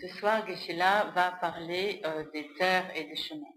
Ce soir, Geshe-la va parler des terres et des chemins.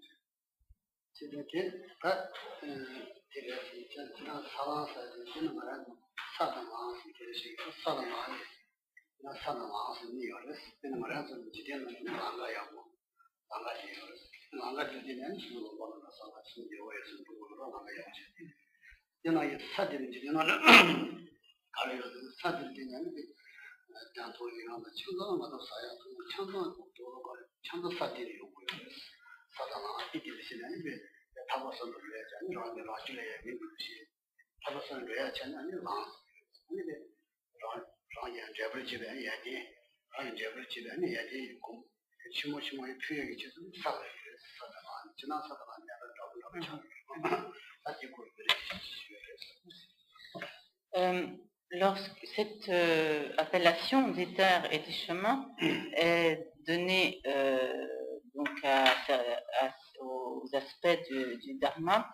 Lorsque cette appellation des terres et des chemins est donnée donc aux aspects du Dharma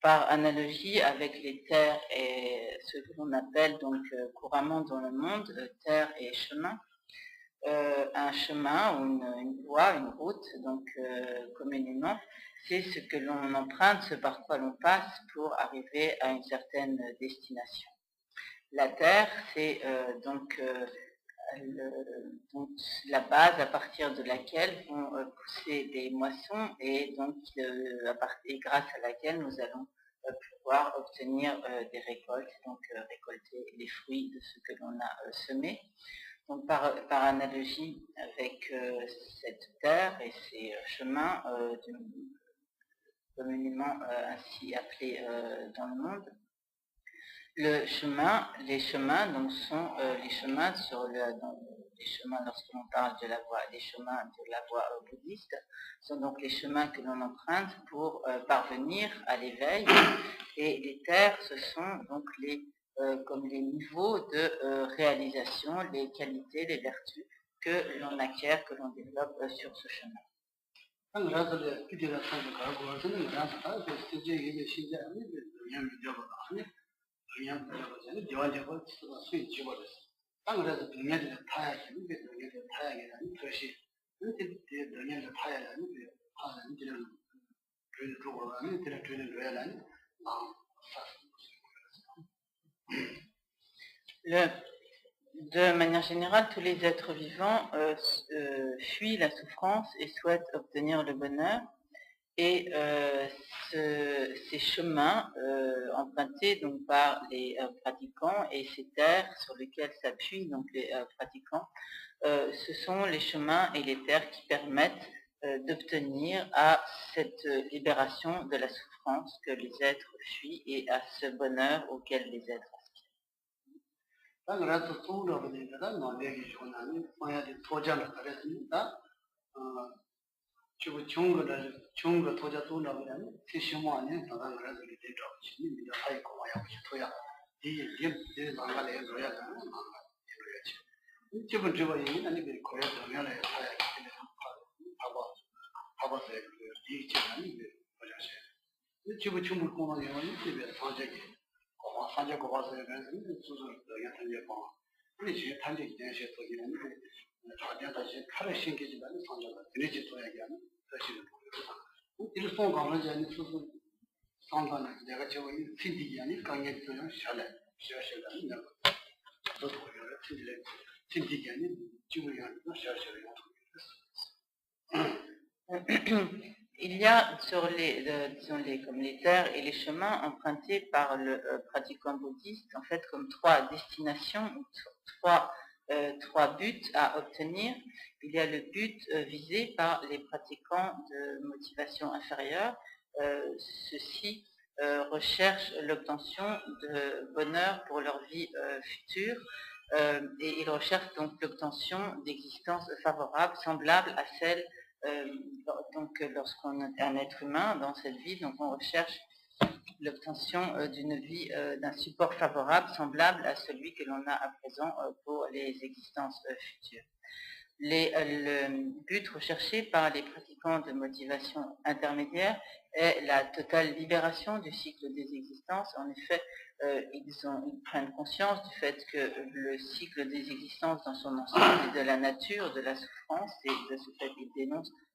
par analogie avec les terres et ce que l'on appelle donc couramment dans le monde terre et chemin. Un chemin ou une voie, une route, donc communément, c'est ce que l'on emprunte, ce par quoi l'on passe pour arriver à une certaine destination. La terre, c'est donc la base à partir de laquelle vont pousser des moissons et donc grâce à laquelle nous allons pouvoir obtenir des récoltes, donc récolter les fruits de ce que l'on a semé. Donc par analogie avec cette terre et ces chemins communément ainsi appelés dans le monde, les chemins donc sont les chemins les chemins lorsque l'on parle de la voie, les chemins de la voie bouddhiste sont donc les chemins que l'on emprunte pour parvenir à l'éveil, et les terres ce sont donc comme les niveaux de réalisation, les qualités, les vertus que l'on acquiert, que l'on développe sur ce chemin. De manière générale, tous les êtres vivants fuient la souffrance et souhaitent obtenir le bonheur. Et ces chemins empruntés donc par les pratiquants et ces terres sur lesquelles s'appuient donc les pratiquants, ce sont les chemins et les terres qui permettent d'obtenir à cette libération de la souffrance que les êtres fuient et à ce bonheur auquel les êtres aspirent. Il y a sur comme les terres et les chemins empruntés par le pratiquant bouddhiste, en fait, comme trois destinations, trois buts à obtenir. Il y a le but visé par les pratiquants de motivation inférieure. Ceux-ci recherchent l'obtention de bonheur pour leur vie future, et ils recherchent donc l'obtention d'existences favorables, semblables à celles donc lorsqu'on est un être humain dans cette vie, donc on recherche l'obtention d'une vie, d'un support favorable semblable à celui que l'on a à présent pour les existences futures. Le but recherché par les pratiquants de motivation intermédiaire est la totale libération du cycle des existences. En effet, ils prennent conscience du fait que le cycle des existences dans son ensemble est de la nature de la souffrance, et de ce fait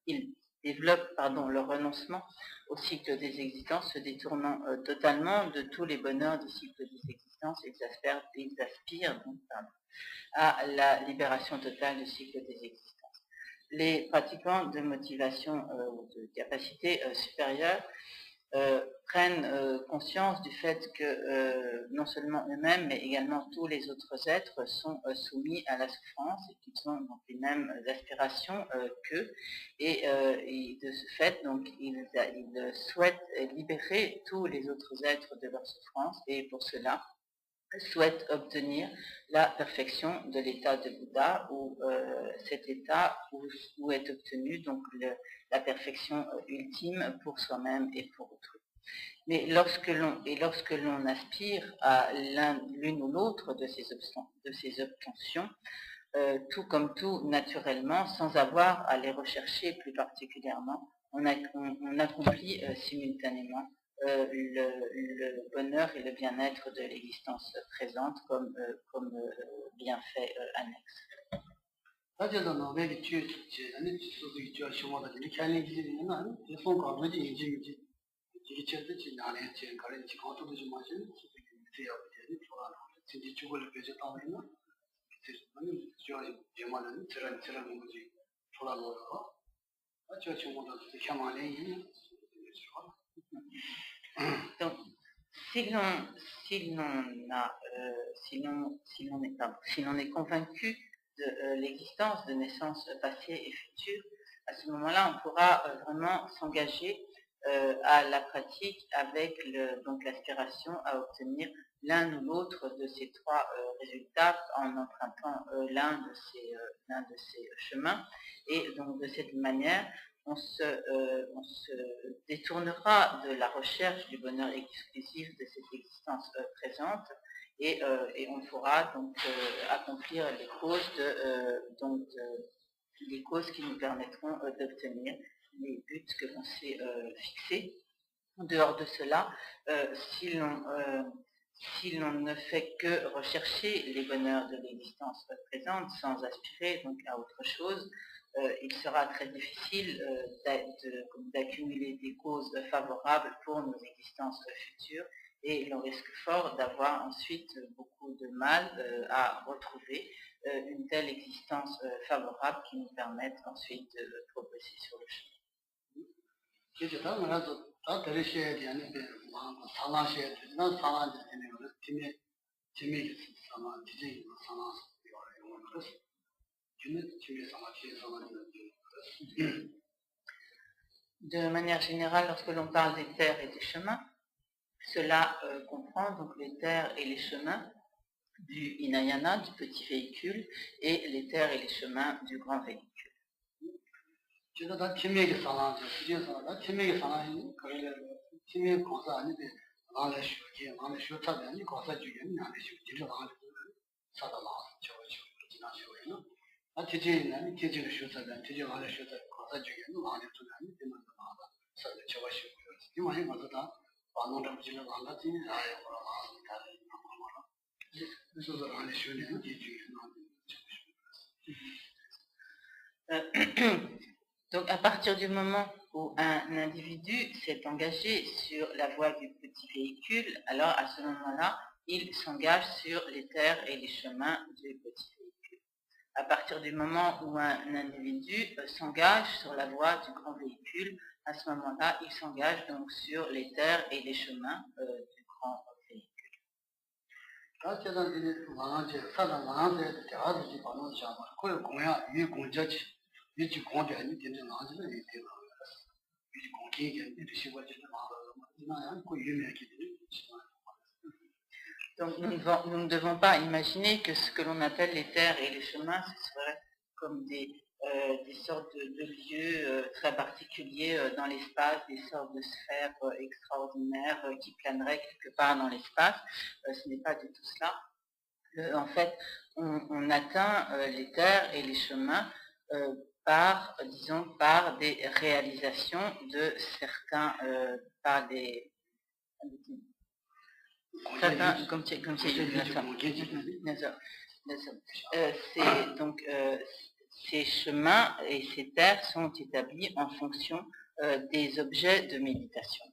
ils développent leur renoncement au cycle des existences, se détournant totalement de tous les bonheurs du cycle des existences. Ils aspirent donc, à la libération totale du cycle des existences. Les pratiquants de motivation ou de capacité supérieure prennent conscience du fait que non seulement eux-mêmes, mais également tous les autres êtres sont soumis à la souffrance et qu'ils ont donc les mêmes aspirations qu'eux. Et de ce fait, donc, ils souhaitent libérer tous les autres êtres de leur souffrance, et pour cela, souhaite obtenir la perfection de l'état de Bouddha, ou cet état où est obtenue donc la perfection ultime pour soi-même et pour autrui. Mais lorsque l'on aspire à l'une ou l'autre de ces obtentions, tout comme tout naturellement, sans avoir à les rechercher plus particulièrement, on accomplit simultanément le bonheur et le bien-être de l'existence présente comme bienfait annexe. Donc, si l'on est convaincu de l'existence de naissances passées et futures, à ce moment-là, on pourra vraiment s'engager à la pratique avec donc l'aspiration à obtenir l'un ou l'autre de ces trois résultats en empruntant l'un de ces chemins. Et donc de cette manière, on se détournera de la recherche du bonheur exclusif de cette existence présente, et on pourra donc accomplir les causes qui nous permettront d'obtenir les buts que l'on s'est fixés. En dehors de cela, si l'on ne fait que rechercher les bonheurs de l'existence présente sans aspirer donc à autre chose, il sera très difficile d'accumuler des causes favorables pour nos existences futures, et l'on risque fort d'avoir ensuite beaucoup de mal à retrouver une telle existence favorable qui nous permette ensuite de progresser sur le chemin. De manière générale, lorsque l'on parle des terres et des chemins, cela comprend donc les terres et les chemins du Hinayana, du petit véhicule, et les terres et les chemins du grand véhicule. Donc à partir du moment où un individu s'est engagé sur la voie du petit véhicule, alors à ce moment-là, il s'engage sur les terres et les chemins du petit véhicule. À partir du moment où un individu s'engage sur la voie du grand véhicule, à ce moment-là, il s'engage donc sur les terres et les chemins du grand véhicule. Donc nous ne devons pas imaginer que ce que l'on appelle les terres et les chemins, ce serait comme des sortes de lieux très particuliers dans l'espace, des sortes de sphères extraordinaires qui planeraient quelque part dans l'espace. Ce n'est pas du tout cela. En fait, on atteint les terres et les chemins par, disons, par des réalisations de certains, par des certains, comme c'est c'est donc ces chemins et ces terres sont établis en fonction des objets de méditation.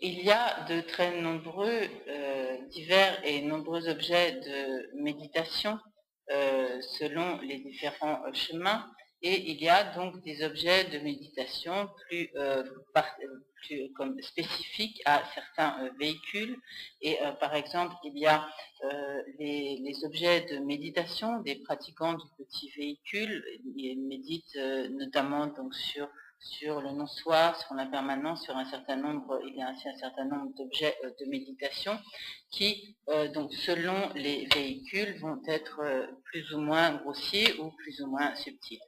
Il y a de très nombreux, divers et nombreux objets de méditation selon les différents chemins, et il y a donc des objets de méditation plus comme spécifiques à certains véhicules. Et par exemple, il y a les objets de méditation des pratiquants du petit véhicule. Ils méditent notamment donc sur le non-soi, sur l'impermanence, sur un certain nombre, il y a ainsi un certain nombre d'objets de méditation qui, donc selon les véhicules, vont être plus ou moins grossiers ou plus ou moins subtils.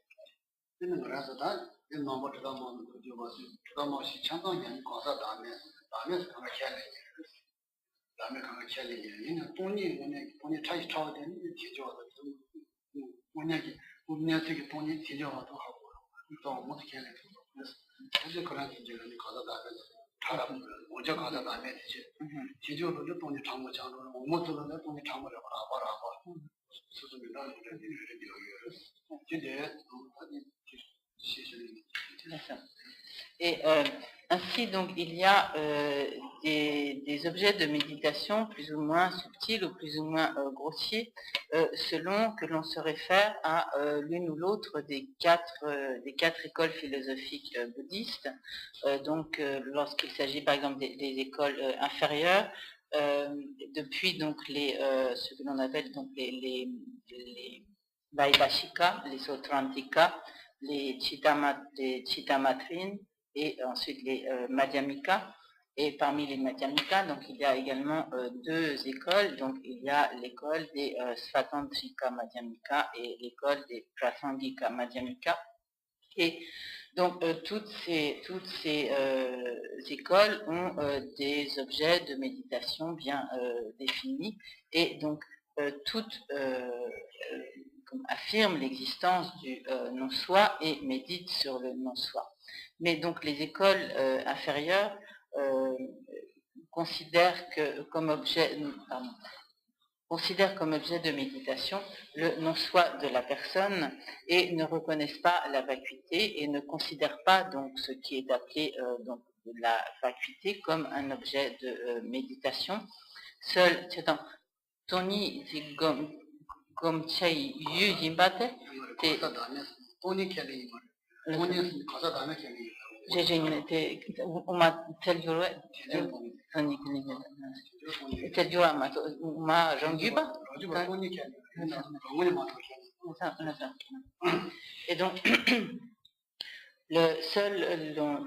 Et ainsi, donc, il y a des objets de méditation plus ou moins subtils ou plus ou moins grossiers, selon que l'on se réfère à l'une ou l'autre des quatre écoles philosophiques bouddhistes. Donc, lorsqu'il s'agit par exemple des écoles inférieures, depuis donc ce que l'on appelle donc les Vaibhashika, les Sautrantika, les Chittamatrines, et ensuite les Madhyamika. Et parmi les Madhyamika, donc il y a également deux écoles. Donc il y a l'école des Svatantrika Madhyamika et l'école des Prasangika Madhyamika. Et donc toutes ces écoles ont des objets de méditation bien définis, et donc toutes affirment l'existence du non-soi et méditent sur le non-soi. Mais donc les écoles inférieures considèrent comme objet de méditation le non-soi de la personne, et ne reconnaissent pas la vacuité et ne considèrent pas donc ce qui est appelé donc la vacuité comme un objet de méditation. Seul, Tony Gomchei Yu Jimbate, et donc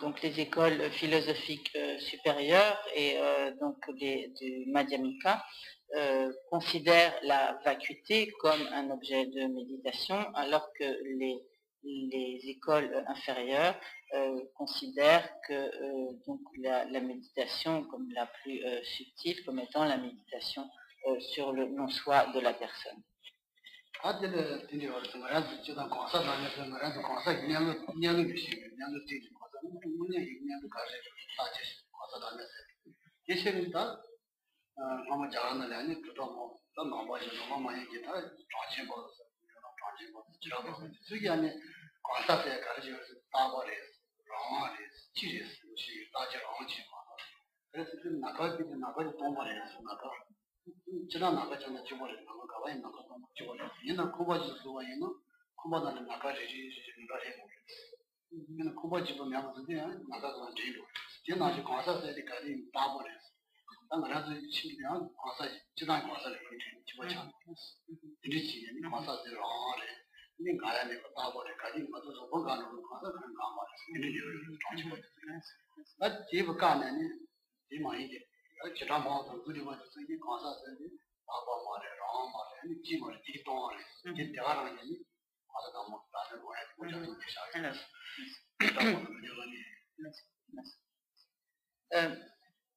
donc les écoles philosophiques supérieures et donc du Madhyamika considèrent la vacuité comme un objet de méditation, alors que les écoles inférieures considèrent que donc la méditation comme la plus subtile comme étant la méditation sur le non-soi de la personne.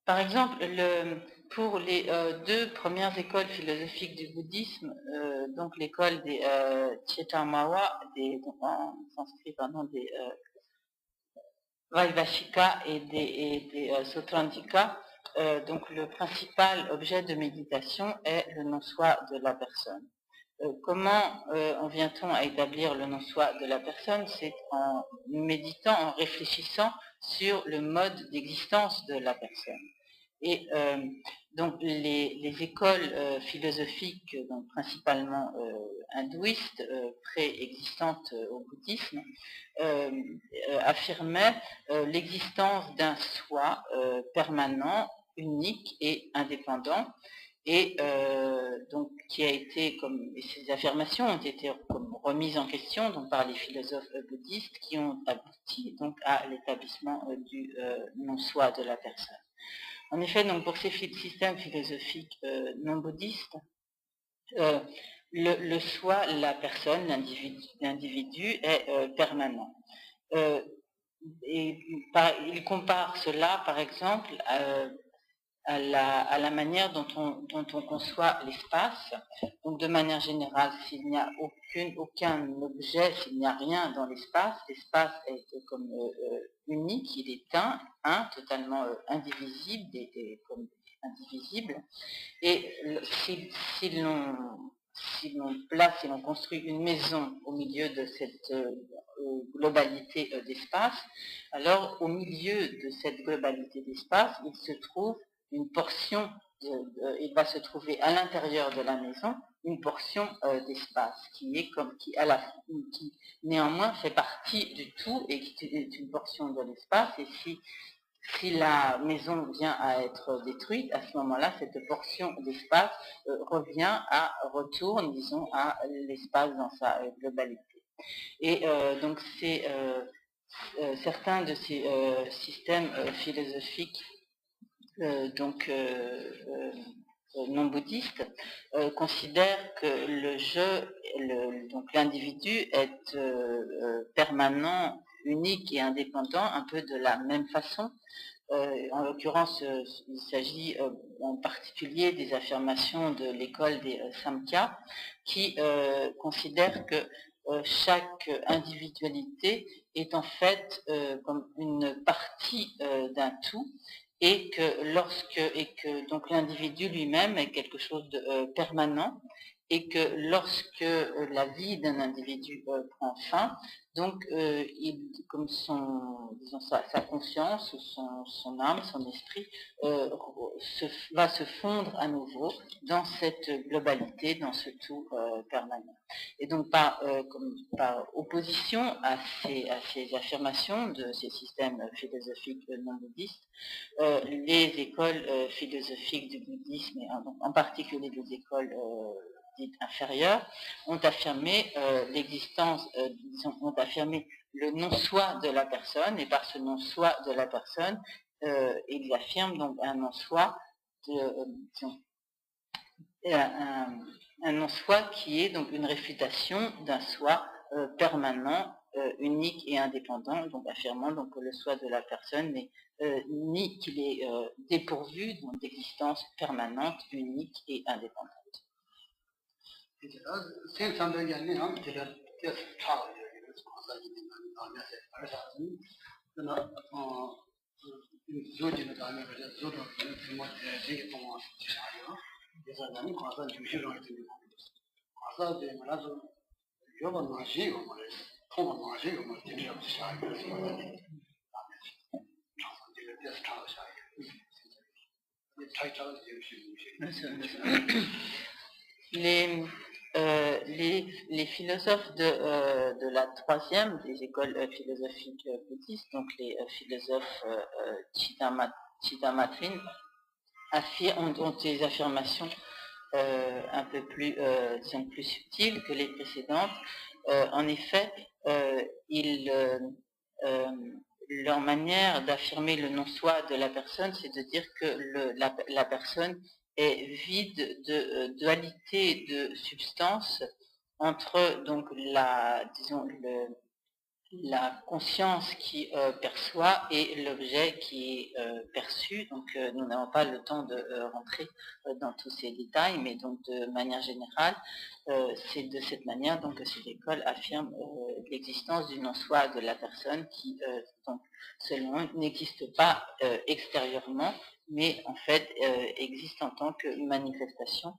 Par exemple, pour les deux premières écoles philosophiques du bouddhisme, donc l'école des Chetamawa, en sanskrit, pardon, des Vaibhashika et des Sautrantika, donc le principal objet de méditation est le non-soi de la personne. Comment en vient-on à établir le non-soi de la personne? C'est en méditant, en réfléchissant sur le mode d'existence de la personne. Et donc les écoles philosophiques, donc principalement hindouistes, préexistantes au bouddhisme, affirmaient l'existence d'un soi permanent, unique et indépendant, et donc qui a été, et ces affirmations ont été remises en question donc, par les philosophes bouddhistes qui ont abouti donc à l'établissement du non-soi de la personne. En effet, donc pour ces systèmes philosophiques non bouddhistes, le soi, la personne, l'individu est permanent. Et il compare cela, par exemple, à la manière dont on conçoit l'espace. Donc de manière générale, s'il n'y a aucun objet, s'il n'y a rien dans l'espace, l'espace est comme unique, il est un totalement indivisible, et comme indivisible. Et si l'on place et l'on construit une maison au milieu de cette globalité d'espace, alors au milieu de cette globalité d'espace, il se trouve une portion, il va se trouver à l'intérieur de la maison une portion d'espace qui néanmoins fait partie du tout et qui est une portion de l'espace. Et si la maison vient à être détruite, à ce moment-là, cette portion d'espace retourne, disons, à l'espace dans sa globalité. Et donc certains de ces systèmes philosophiques non bouddhistes considèrent que le jeu, donc l'individu est permanent, unique et indépendant, un peu de la même façon. En l'occurrence, il s'agit en particulier des affirmations de l'école des Samkhya qui considèrent que chaque individualité est en fait comme une partie d'un tout, et que donc l'individu lui-même est quelque chose de permanent, et que lorsque la vie d'un individu prend fin, donc comme sa conscience, son âme, son esprit va se fondre à nouveau dans cette globalité, dans ce tout permanent. Et donc par opposition à ces affirmations de ces systèmes philosophiques non bouddhistes, les écoles philosophiques du bouddhisme, et en particulier les écoles dites inférieures, ont affirmé ont affirmé le non-soi de la personne, et par ce non-soi de la personne, ils affirment donc un non-soi un non-soi qui est donc une réfutation d'un soi permanent, unique et indépendant, donc affirmant donc que le soi de la personne n'est ni qu'il est dépourvu d'existence permanente, unique et indépendante. Les philosophes de la troisième des écoles philosophiques bouddhistes, donc les philosophes Chitamatrin, ont des affirmations un peu plus subtiles que les précédentes, en effet, leur manière d'affirmer le non-soi de la personne, c'est de dire que la personne est vide de dualité de substance entre donc disons, la conscience qui perçoit et l'objet qui est perçu. Donc nous n'avons pas le temps de rentrer dans tous ces détails, mais donc de manière générale, c'est de cette manière donc, que cette école affirme l'existence du non-soi de la personne qui, donc, selon eux, n'existe pas extérieurement, mais en fait existe en tant que manifestation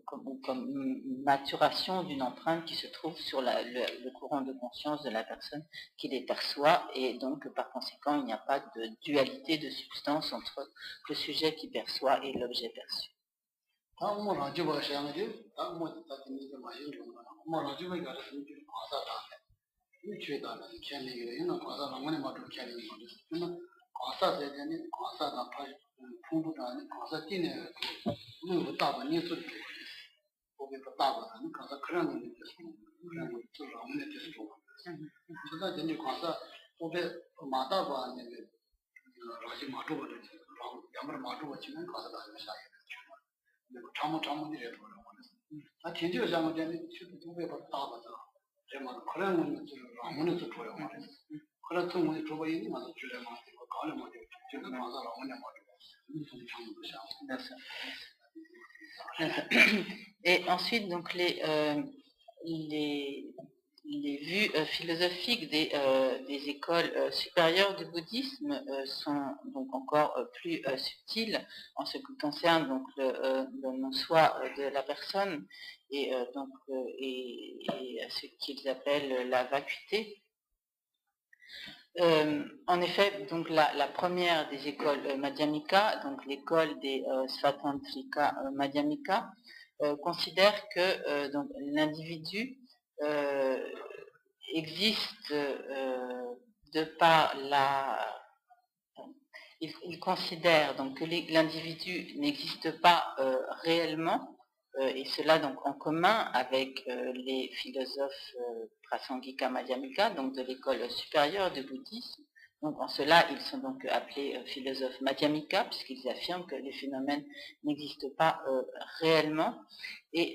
comme maturation d'une empreinte qui se trouve sur le courant de conscience de la personne qui les perçoit, et donc par conséquent il n'y a pas de dualité de substance entre le sujet qui perçoit et l'objet perçu. Et ensuite, donc les vues philosophiques des écoles supérieures du bouddhisme sont donc encore plus subtiles en ce qui concerne donc le non-soi de la personne et ce qu'ils appellent la vacuité. En effet, donc la première des écoles Madhyamika, donc l'école des Svatantrika Madhyamika, considère que donc l'individu existe de par il considère donc que l'individu n'existe pas réellement, et cela donc en commun avec les philosophes Prasangika Madhyamika, donc de l'école supérieure du bouddhisme. Donc en cela, ils sont donc appelés philosophes Madhyamika, puisqu'ils affirment que les phénomènes n'existent pas réellement,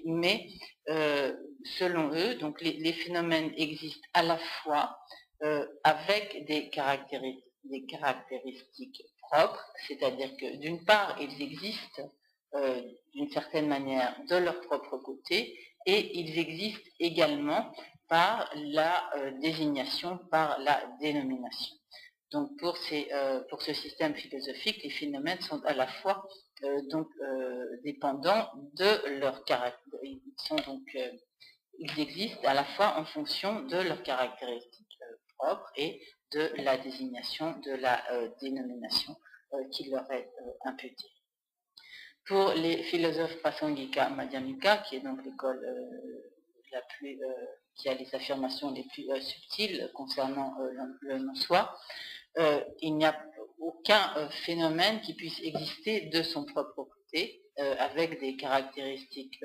mais selon eux, donc les phénomènes existent à la fois avec des caractéristiques propres, c'est-à-dire que d'une part, ils existent d'une certaine manière de leur propre côté, et ils existent également par la désignation, par la dénomination. Donc pour ce système philosophique, les phénomènes sont à la fois dépendants de leur caractère. Ils existent à la fois en fonction de leurs caractéristiques propres et de la désignation, de la dénomination qui leur est imputée. Pour les philosophes Prasangika Madhyamika, qui est donc l'école qui a les affirmations les plus subtiles concernant le non-soi, il n'y a aucun phénomène qui puisse exister de son propre côté, avec des caractéristiques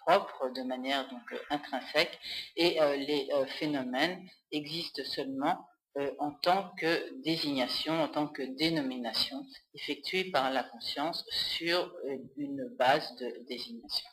propres de manière donc intrinsèque, et les phénomènes existent seulement en tant que désignation, en tant que dénomination effectuée par la conscience sur une base de désignation.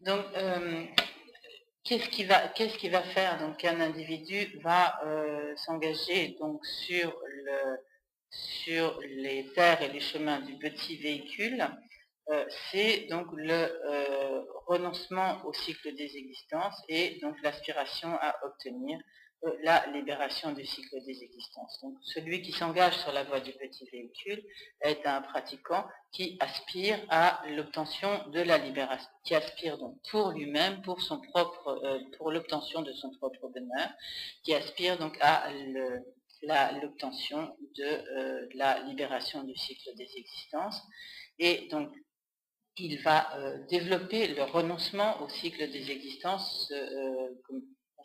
Donc, qu'est-ce qui va faire donc qu'un individu va s'engager donc sur les terres et les chemins du petit véhicule c'est donc le renoncement au cycle des existences et donc l'aspiration à obtenir la libération du cycle des existences. Donc, celui qui s'engage sur la voie du petit véhicule est un pratiquant qui aspire à l'obtention de la libération, qui aspire donc pour lui-même, pour l'obtention de son propre bonheur, qui aspire donc à l'obtention de la libération du cycle des existences. Et donc, il va développer le renoncement au cycle des existences,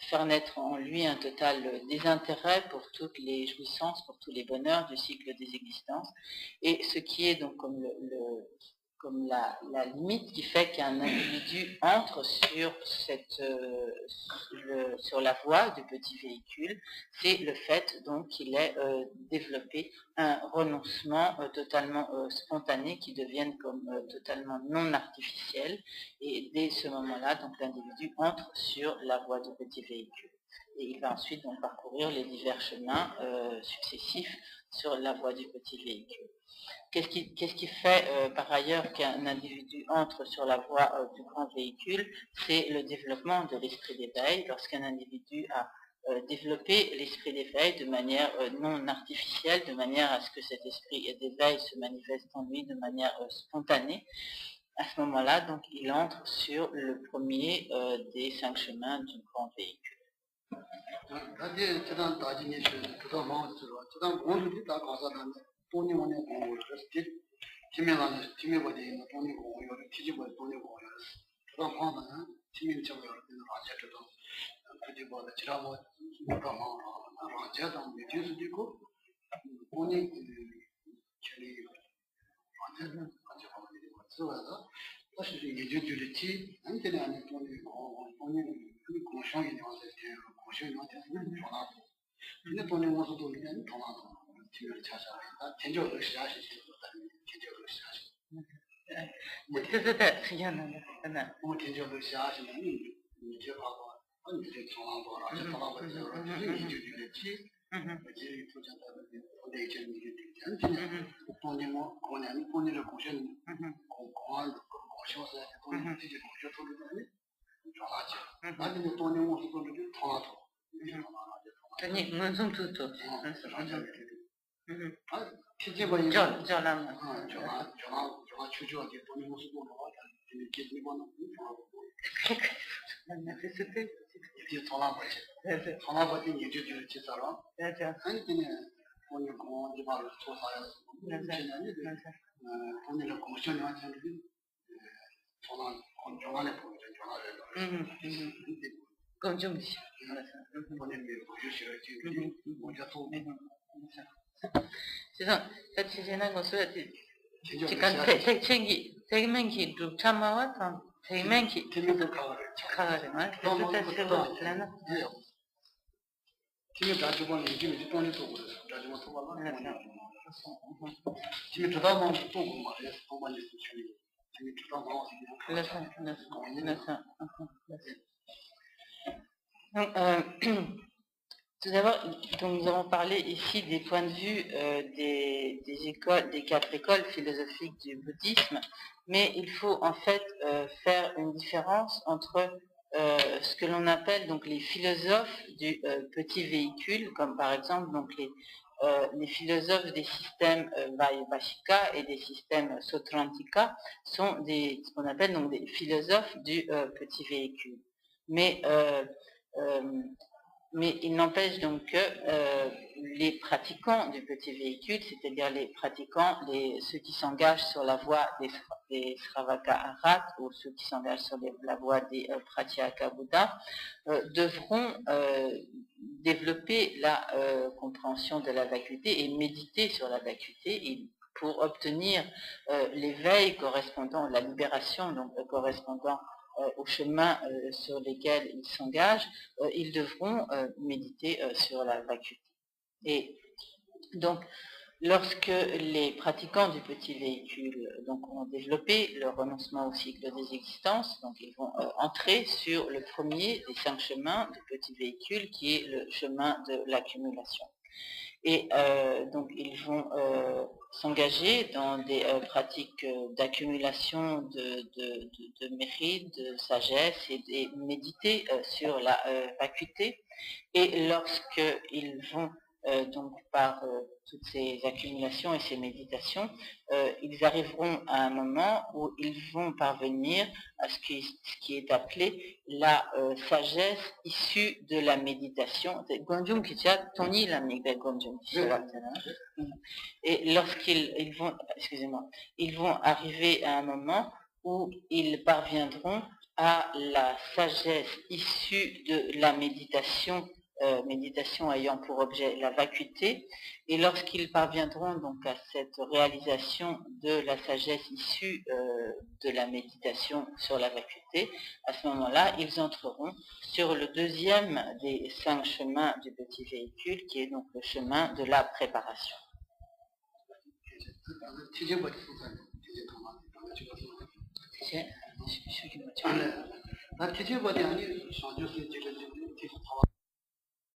faire naître en lui un total désintérêt pour toutes les jouissances, pour tous les bonheurs du cycle des existences, et ce qui est donc comme la limite qui fait qu'un individu entre sur la voie du petit véhicule, c'est le fait donc qu'il ait développé un renoncement totalement spontané qui devienne comme totalement non artificiel, et dès ce moment-là, donc l'individu entre sur la voie du petit véhicule. Et il va ensuite donc parcourir les divers chemins successifs sur la voie du petit véhicule. Qu'est-ce qui fait par ailleurs qu'un individu entre sur la voie du grand véhicule? C'est le développement de l'esprit d'éveil. Lorsqu'un individu a développé l'esprit d'éveil de manière non artificielle, de manière à ce que cet esprit d'éveil se manifeste en lui de manière spontanée, à ce moment-là, donc, il entre sur le premier des 5 chemins du grand véhicule. Tout d'abord, nous avons parlé ici des points de vue des 4 écoles philosophiques du bouddhisme, mais il faut en fait faire une différence entre ce que l'on appelle donc les philosophes du petit véhicule, comme par exemple donc les philosophes des systèmes Vaibhashika et des systèmes Sautrantika sont ce qu'on appelle donc des philosophes du petit véhicule. Mais il n'empêche donc que les pratiquants du petit véhicule, c'est-à-dire les pratiquants, ceux qui s'engagent sur la voie des Sravaka ou ceux qui s'engagent sur la voie des Pratyeka Buddha, devront développer la compréhension de la vacuité et méditer sur la vacuité pour obtenir l'éveil correspondant, la libération donc correspondant au chemin sur lesquels ils s'engagent, ils devront méditer sur la vacuité. Et donc, lorsque les pratiquants du petit véhicule donc, ont développé le renoncement au cycle des existences, donc ils vont entrer sur le premier des 5 chemins du petit véhicule qui est le chemin de l'accumulation. Et donc ils vont s'engager dans des pratiques d'accumulation de mérite, de sagesse et méditer sur la vacuité. Et lorsqu'ils vont donc par toutes ces accumulations et ces méditations, ils arriveront à un moment où ils vont parvenir à ce qui est appelé la sagesse issue de la méditation. Et lorsqu'ils vont, excusez-moi, ils vont arriver à un moment où ils parviendront à la sagesse issue de la méditation, méditation ayant pour objet la vacuité, et lorsqu'ils parviendront donc à cette réalisation de la sagesse issue de la méditation sur la vacuité, à ce moment-là, ils entreront sur le deuxième des 5 chemins du petit véhicule, qui est donc le chemin de la préparation.